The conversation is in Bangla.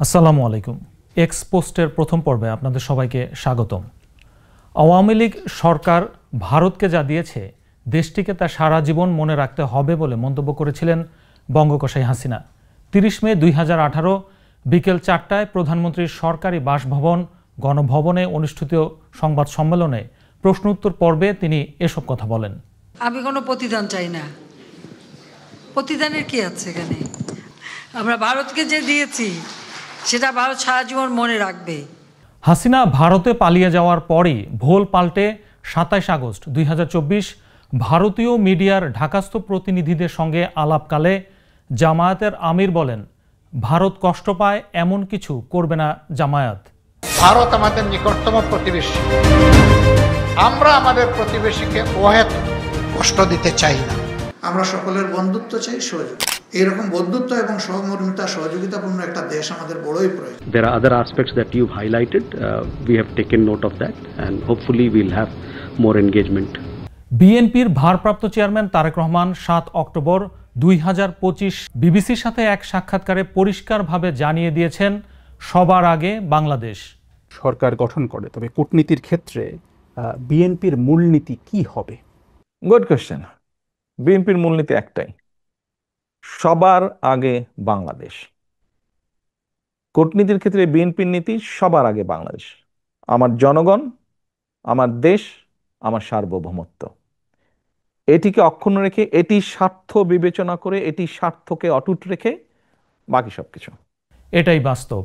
আসসালামু আলাইকুম। এক্স পোস্টের প্রথম পর্বে আপনাদের সবাইকে স্বাগতম। আওয়ামী লীগ সরকার ভারতকে যা দিয়েছে দেশটিকে তা সারা জীবন মনে রাখতে হবে বলে মন্তব্য করেছিলেন বঙ্গকসাই হাসিনা। ৩০ মে ২০১৮ বিকেল ৪টায় প্রধানমন্ত্রীর সরকারি বাসভবন গণভবনে অনুষ্ঠিত সংবাদ সম্মেলনে প্রশ্ন উত্তর পর্বে তিনি এসব কথা বলেন। আমি কোনো প্রতিদান চাই না। প্রতিদানের কি আছে এখানে? আমরা ভারতকে যে দিয়েছি সেটা ভারত সারা জীবন মনে রাখবে। হাসিনা ভারতে পালিয়ে যাওয়ার পরই ভোল পাল্টে ২৭ আগস্ট ২০২৪ ভারতীয় মিডিয়ার ঢাকাস্থ প্রতিনিধিদের সঙ্গে আলাপকালে জামায়াতের আমির বলেন, ভারত কষ্ট পায় এমন কিছু করবে না জামায়াত। ভারত আমাদের নিকটতম প্রতিবেশী, আমরা আমাদের প্রতিবেশীকে অহেতুক কষ্ট দিতে চাই না। আমরা সকলের বন্ধুত্ব চাই, সহযোগিতা। এইরকম বন্ধুত্ব এবং সহমর্মিতা সহযোগিতাপূর্ণ একটা দেশ আমাদের বড়ই প্রয়োজন। There are other aspects that you've highlighted. We have taken note of that and hopefully we'll have more engagement. বিএনপির ভারপ্রাপ্ত চেয়ারম্যান তারেক রহমান ৭ অক্টোবর ২০২৫ বিবিসির সাথে এক সাক্ষাৎকারে পরিষ্কারভাবে জানিয়ে দিয়েছেন, সবার আগে বাংলাদেশ। সরকার গঠন করে, তবে কূটনীতির ক্ষেত্রে বিএনপির মূলনীতি কি হবে? Good question. বিএনপির মূলনীতি একটাই, সবার আগে বাংলাদেশ। কূটনীতির ক্ষেত্রে বিএনপির নীতি সবার আগে বাংলাদেশ, আমার জনগণ, আমার দেশ, আমার সার্বভৌমত্ব। এটিকে অক্ষুণ্ণ রেখে, এটি স্বার্থ বিবেচনা করে, এটি স্বার্থকে অটুট রেখে বাকি সবকিছু। এটাই বাস্তব।